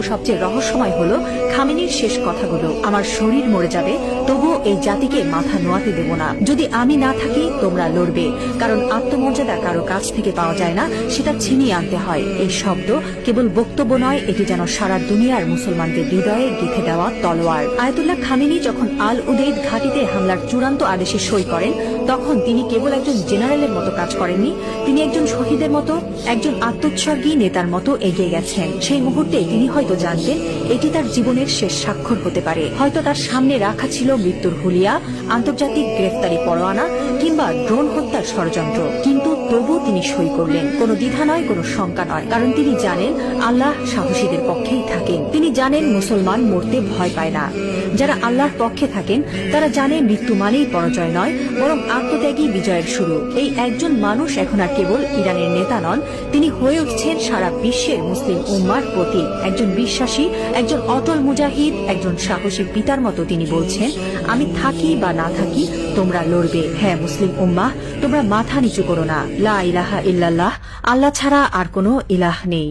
সবচেয়ে রহস্যময় হলো খামেনির শেষ কথাগুলো, আমার শরীর মরে যাবে তবুও এই জাতিকে মাথা নোয়াতে দেব না। যদি আমি না থাকি তোমরা লড়বে, কারণ আত্মমর্যাদা কারো কাছ থেকে পাওয়া যায় না, সেটা ছিনিয়ে আনতে হয়। এই শব্দ কেবল বক্তব্য নয়, এটি যেন সারা দুনিয়ার মুসলমানদের হৃদয়ে গেঁথে দেওয়া তলোয়ার। আয়াতুল্লাহ খামেনি যখন আল উদেইদ ঘাঁটিতে হামলার চূড়ান্ত আদেশে সই করেন, তখন তিনি কেবল একজন জেনারেলের মতো কাজ করেননি, তিনি একজন শহীদের মতো, একজন আত্মোৎসর্গী নেতার মতো এগিয়ে গেছেন। সেই মুহূর্তে তিনি হয়তো জানতেন এটি তার জীবনের শেষ স্বাক্ষর হতে পারে। হয়তো তার সামনে রাখা ছিল মৃত্যুর হুলিয়া, আন্তর্জাতিক গ্রেফতারি পরোয়ানা কিংবা ড্রোন হত্যার ষড়যন্ত্র, কিন্তু তবু তিনি সই করলেন। কোনো দ্বিধা নয়, কোনো শঙ্কা নয়, কারণ তিনি জানেন আল্লাহ সাহসীদের পক্ষেই থাকেন। তিনি জানেন মুসলমান মরতে ভয় পায় না। যারা আল্লাহর পক্ষে থাকেন তারা জানে মৃত্যু মানেই পরাজয় নয়, বরং আত্মত্যাগী বিজয়ের শুরু। এই একজন মানুষ এখন আর কেবল ইরানের নেতা নন, তিনি হয়ে উঠছেন সারা বিশ্বের মুসলিম উম্মার প্রতীক। একজন বিশ্বাসী, একজন অটল মুজাহিদ, একজন সাহসী পিতার মতো তিনি বলছেন, আমি থাকি বা না থাকি তোমরা লড়বে। হ্যাঁ মুসলিম উম্মাহ, তোমরা মাথা নিচু করো না। লা ইলাহা ইল্লাল্লাহ, আল্লাহ ছাড়া আর কোনো ইলাহ নেই।